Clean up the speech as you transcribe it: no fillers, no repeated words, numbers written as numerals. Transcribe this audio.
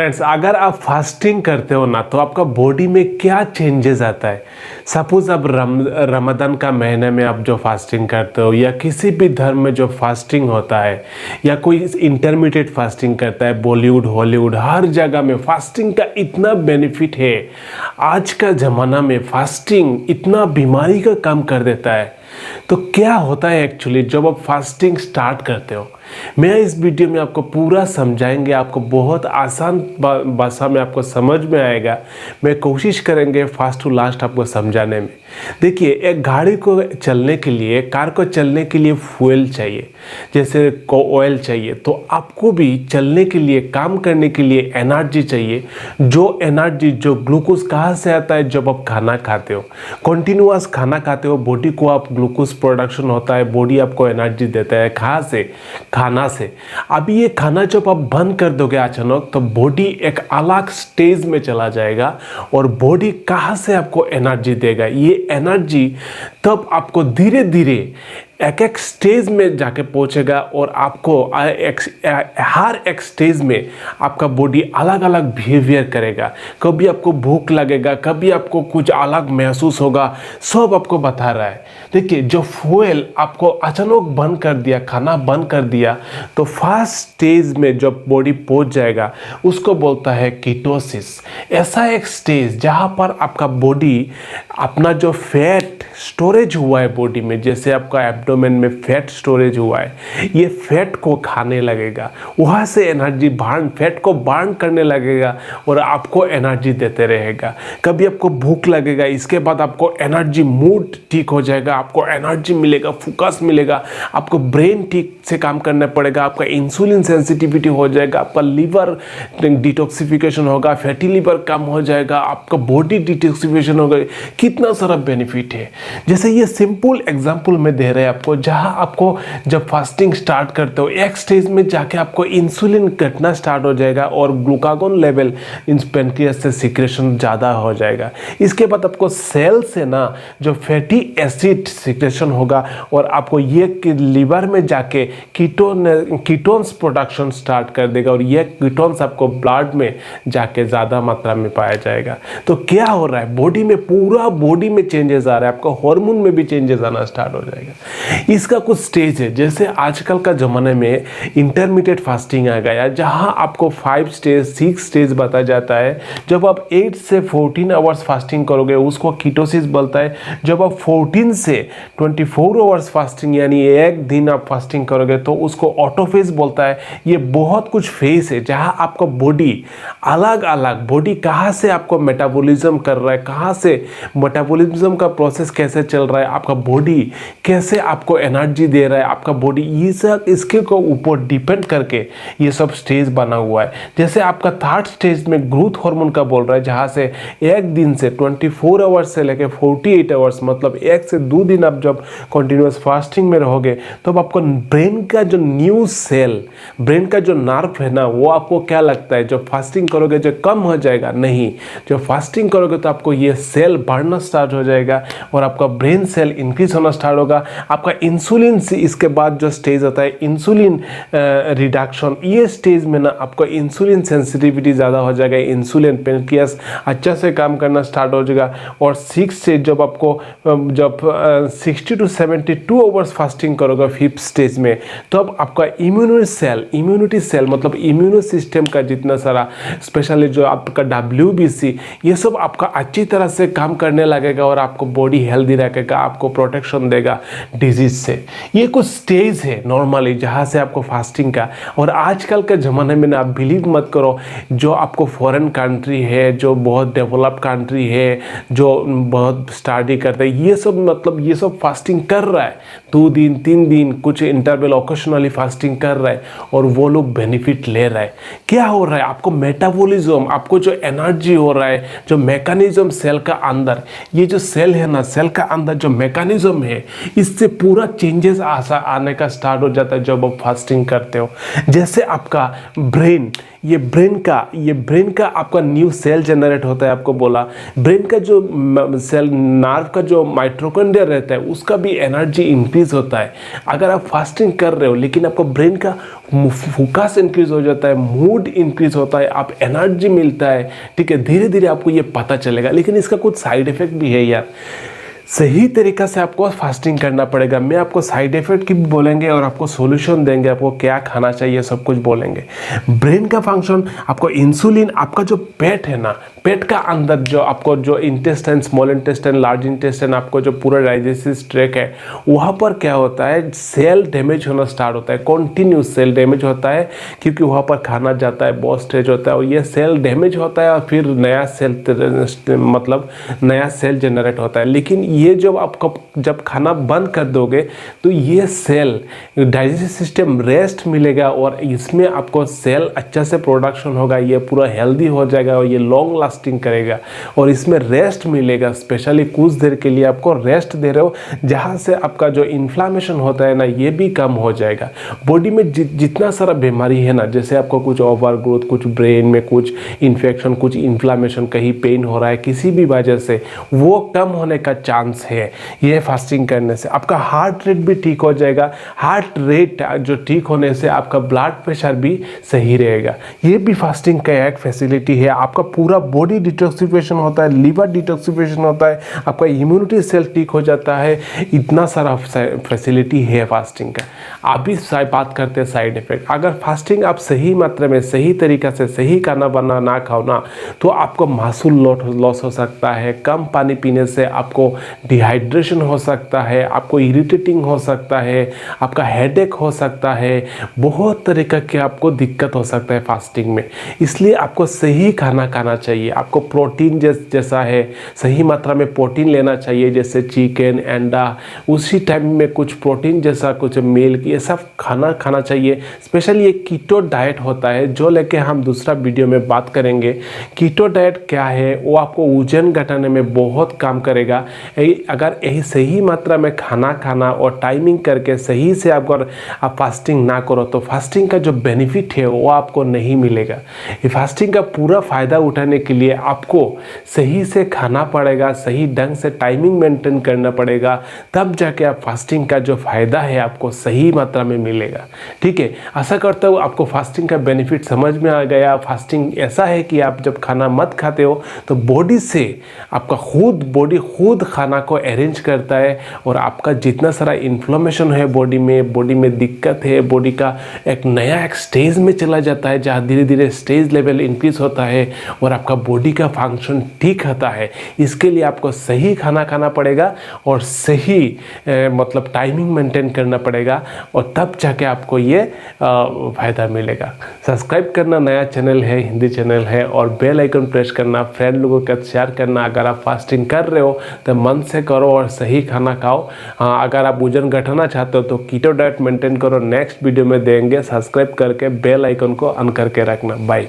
Friends, अगर आप fasting करते हो ना तो आपका बॉडी में क्या चेंजेस आता है। सपोज अब रमज़ान का महीने में आप जो फास्टिंग करते हो या किसी भी धर्म में जो फास्टिंग होता है या कोई इंटरमीडिएट फास्टिंग करता है, बॉलीवुड हॉलीवुड हर जगह में फास्टिंग का इतना बेनिफिट है। आज का ज़माना में फास्टिंग इतना बीमारी का काम कर देता है। तो क्या होता है एक्चुअली जब आप फास्टिंग स्टार्ट करते हो, मैं इस वीडियो में आपको पूरा समझाएंगे। आपको बहुत आसान भाषा में आपको समझ में आएगा। मैं कोशिश करेंगे फास्ट टू लास्ट आपको समझाने में। देखिए, एक गाड़ी को चलने के लिए, कार को चलने के लिए फ्यूल चाहिए, जैसे को ऑयल चाहिए। तो आपको भी चलने के लिए, काम करने के लिए एनर्जी चाहिए। जो एनर्जी, जो ग्लूकोज कहाँ से आता है? जब आप खाना खाते हो, कंटिन्यूअस खाना खाते हो, बॉडी को आप ग्लूकोज प्रोडक्शन होता है, बॉडी आपको एनर्जी देता है। कहाँ से? खाना से। अभी ये खाना जब आप बंद कर दोगे अचानक, तो बॉडी एक अलग स्टेज में चला जाएगा। और बॉडी कहाँ से आपको एनर्जी देगा? ये एनर्जी तब आपको धीरे धीरे एक एक स्टेज में जाके पहुंचेगा और आपको हर एक स्टेज में आपका बॉडी अलग अलग बिहेवियर करेगा। कभी आपको भूख लगेगा, कभी आपको कुछ अलग महसूस होगा, सब आपको बता रहा है। देखिए, जो फ्यूल आपको अचानक बंद कर दिया, खाना बंद कर दिया, तो फर्स्ट स्टेज में जब बॉडी पहुंच जाएगा उसको बोलता है कीटोसिस। ऐसा एक स्टेज जहां पर आपका बॉडी अपना जो फैट स्टोरेज हुआ है बॉडी में, जैसे आपका एब्डोमेन में फैट स्टोरेज हुआ है, ये फैट को खाने लगेगा। वहाँ से एनर्जी फैट को बर्न करने लगेगा और आपको एनर्जी देते रहेगा। कभी आपको भूख लगेगा, इसके बाद आपको एनर्जी, मूड ठीक हो जाएगा, आपको एनर्जी मिलेगा, फोकस मिलेगा, आपको ब्रेन ठीक से काम करना पड़ेगा, आपका इंसुलिन सेंसिटिविटी हो जाएगा, आपका लीवर डिटॉक्सिफिकेशन होगा, फैटी लीवर कम हो जाएगा, आपका बॉडी डिटॉक्सिफिकेशन होगा। कितना सारा बेनिफिट है। जैसे ये सिंपल एग्जांपल में दे रहे हैं आपको, जहां आपको जब फास्टिंग स्टार्ट करते हो एक स्टेज में जाके आपको इंसुलिन घटना स्टार्ट हो जाएगा और ग्लूकागोन लेवल इन पैनक्रियास से सिक्रेशन ज़्यादा हो जाएगा। इसके बाद आपको सेल से ना जो फैटी एसिड सिक्रेशन होगा और आपको ये लीवर में जाके कीटोन्स प्रोडक्शन स्टार्ट कर देगा और ये कीटोन्स आपको ब्लड में जाके ज़्यादा मात्रा में पाया जाएगा। तो क्या हो रहा है? बॉडी में, पूरा बॉडी में चेंजेस आ रहा है, आपको हार्मोन में भी चेंजेस आना स्टार्ट हो जाएगा। इसका कुछ स्टेज है। जैसे आजकल का ज़माने में इंटरमीडिएट फास्टिंग आ गया, जहां आपको 5 स्टेज 6 स्टेज बताया जाता है। जब आप 8 से 14 आवर्स फास्टिंग करोगे उसको कीटोसिस बोलता है। जब आप 14 से 24 आवर्स फास्टिंग यानी एक दिन आप फास्टिंग करोगे तो उसको ऑटोफेज बोलता है। ये बहुत कुछ फेज है जहां आपका बॉडी अलग अलग, बॉडी कहाँ से आपको मेटाबॉलिज्म कर रहा है, कहाँ से मेटाबॉलिज्म का प्रोसेस कैसे चल रहा है, आपका बॉडी कैसे आपको एनर्जी दे रहा है, आपका बॉडी, ये सब इसके को ऊपर डिपेंड करके ये सब स्टेज बना हुआ है। जैसे आपका थर्ड स्टेज में ग्रोथ हार्मोन का बोल रहा है, जहाँ से एक दिन से 24 आवर्स से लेकर 48 आवर्स, मतलब 1 से 2 दिन आप जब कंटिन्यूस फास्टिंग में रहोगे तो आपको ब्रेन का जो न्यू सेल, ब्रेन का जो नर्व है ना, वो आपको क्या लगता है जब फास्टिंग करोगे जो कम हो जाएगा? नहीं, जब फास्टिंग करोगे तो आपको ये सेल बढ़ना स्टार्ट हो जाएगा और आपका ब्रेन सेल इंक्रीज होना स्टार्ट होगा। आपका इंसुलिन से इसके बाद जो स्टेज आता है इंसुलिन रिडक्शन, ये स्टेज में ना आपको इंसुलिन सेंसिटिविटी ज़्यादा हो जाएगा, इंसुलिन पैनक्रियास अच्छा से काम करना स्टार्ट हो जाएगा। और 6 स्टेज जब आपको जब 60 to 72 आवर्स फास्टिंग करोगे 5th स्टेज में, तो अब आपका इम्यूनिटी सेल मतलब इम्यूनो सिस्टम का जितना सारा, स्पेशली जो आपका WBC, ये सब आपका अच्छी तरह से काम करने लगेगा और आपको बॉडी हेल्दी रखेगा, आपको प्रोटेक्शन देगा डिजीज से। ये कुछ स्टेज है नॉर्मली जहाँ से आपको फास्टिंग का। और आजकल के ज़माने में ना, आप बिलीव मत करो, जो आपको फॉरेन कंट्री है, जो बहुत डेवलप कंट्री है, जो बहुत स्टडी करते हैं, ये सब मतलब ये सब फास्टिंग कर रहा है 2 दिन 3 दिन, कुछ इंटरवल ओकेशनली फास्टिंग कर रहा है और वो लोग बेनिफिट ले रहा है। क्या हो रहा है? आपको मेटाबॉलिज्म, आपको जो एनर्जी हो रहा है, जो मैकेनिज्म सेल का अंदर, ये जो सेल है ना, सेल का अंदर जो मैकेनिज्म है, इससे पूरा चेंजेस आने का स्टार्ट हो जाता है जब आप फास्टिंग करते हो। जैसे आपका ब्रेन, ये ब्रेन का आपका न्यू सेल जनरेट होता है। आपको बोला ब्रेन का जो सेल, नर्व का जो माइटोकॉन्ड्रिया रहता है उसका भी एनर्जी इंक्रीज होता है। अगर आप फास्टिंग कर रहे हो लेकिन आपको ब्रेन का फोकस इंक्रीज हो जाता है, मूड इंक्रीज होता है, आप एनर्जी मिलता है, ठीक है, धीरे धीरे आपको ये पता चलेगा। लेकिन इसका कुछ साइड इफेक्ट भी है यार। सही तरीका से आपको फास्टिंग करना पड़ेगा। मैं आपको साइड इफेक्ट की भी बोलेंगे और आपको सॉल्यूशन देंगे, आपको क्या खाना चाहिए सब कुछ बोलेंगे। ब्रेन का फंक्शन, आपको इंसुलिन, आपका जो पेट है ना, पेट का अंदर जो आपको जो intestine, small intestine, large intestine, आपको जो पूरा डाइजेस्टिव ट्रैक्ट है वहाँ पर क्या होता है, सेल डैमेज होना स्टार्ट होता है। कॉन्टिन्यूस सेल डैमेज होता है क्योंकि वहाँ पर खाना जाता है, बहुत स्ट्रेच होता है और ये सेल डैमेज होता है और फिर नया सेल जनरेट होता है। लेकिन ये जब आपको जब खाना बंद कर दोगे तो ये सेल, डाइजेस्टिव सिस्टम रेस्ट मिलेगा और इसमें आपको सेल अच्छा से प्रोडक्शन होगा, ये पूरा हेल्दी हो जाएगा और ये लॉन्ग लास्टिंग करेगा और इसमें रेस्ट मिलेगा। स्पेशली कुछ देर के लिए आपको रेस्ट दे रहे हो जहाँ से आपका जो इन्फ्लामेशन होता है ना ये भी कम हो जाएगा। बॉडी में जितना सारा बीमारी है ना, जैसे आपको कुछ ओवर ग्रोथ, कुछ ब्रेन में कुछ इन्फेक्शन, कुछ इन्फ्लामेशन, कहीं पेन हो रहा है किसी भी वजह से, वो कम होने का चांस है ये फास्टिंग करने से। आपका हार्ट रेट भी ठीक हो जाएगा। हार्ट रेट जो ठीक होने से आपका ब्लड प्रेशर भी सही रहेगा। ये भी फास्टिंग का एक फैसिलिटी है। आपका पूरा बॉडी डिटॉक्सिफिकेशन होता है, लिवर डिटॉक्सिफिकेशन होता है, आपका इम्यूनिटी सेल ठीक हो जाता है। इतना सारा फैसिलिटी है फास्टिंग का। अभी बात करते हैं साइड इफेक्ट। अगर फास्टिंग आप सही मात्रा में, सही तरीका से, सही खाना बना ना खाओ ना तो आपको मासूल लॉस हो सकता है। कम पानी पीने से आपको डिहाइड्रेशन हो सकता है, आपको इरिटेटिंग हो सकता है, आपका हेडेक हो सकता है, बहुत तरीक़ा के आपको दिक्कत हो सकता है फास्टिंग में। इसलिए आपको सही खाना खाना चाहिए। आपको प्रोटीन जैसा है सही मात्रा में प्रोटीन लेना चाहिए, जैसे चिकन, अंडा, उसी टाइम में कुछ प्रोटीन जैसा कुछ मिल्क, ये सब खाना खाना चाहिए। स्पेशली ये कीटो डाइट होता है जो लेके हम दूसरा वीडियो में बात करेंगे। कीटो डाइट क्या है, वो आपको वजन घटाने में बहुत काम करेगा। अगर यही सही मात्रा में खाना खाना और टाइमिंग करके सही से अगर आप फास्टिंग ना करो तो फास्टिंग का जो बेनिफिट है वो आपको नहीं मिलेगा। ये फास्टिंग का पूरा फ़ायदा उठाने के लिए आपको सही से खाना पड़ेगा, सही ढंग से टाइमिंग मेंटेन करना पड़ेगा, तब जाके आप फास्टिंग का जो फ़ायदा है आपको सही मात्रा में मिलेगा। ठीक है, आशा करता हूँ आपको फास्टिंग का बेनिफिट समझ में आ गया। फास्टिंग ऐसा है कि आप जब खाना मत खाते हो तो बॉडी से आपका बॉडी खुद खाना को अरेंज करता है और आपका जितना सारा इन्फ्लेमेशन है बॉडी में दिक्कत है, बॉडी का एक नया स्टेज में चला जाता है जहाँ धीरे धीरे स्टेज लेवल इंक्रीज होता है और आपका बॉडी का फंक्शन ठीक होता है। इसके लिए आपको सही खाना खाना पड़ेगा और सही मतलब टाइमिंग मेंटेन करना पड़ेगा और तब जाके आपको ये फ़ायदा मिलेगा। सब्सक्राइब करना, नया चैनल है, हिंदी चैनल है, और बेल आइकन प्रेस करना, फ्रेंड लोगों के साथ शेयर करना। अगर आप फास्टिंग कर रहे हो तो मन से करो और सही खाना खाओ। अगर आप वजन घटाना चाहते हो तो कीटो डाइट मेंटेन करो। नेक्स्ट वीडियो में देंगे। सब्सक्राइब करके बेल आइकन को ऑन करके रखना। बाय।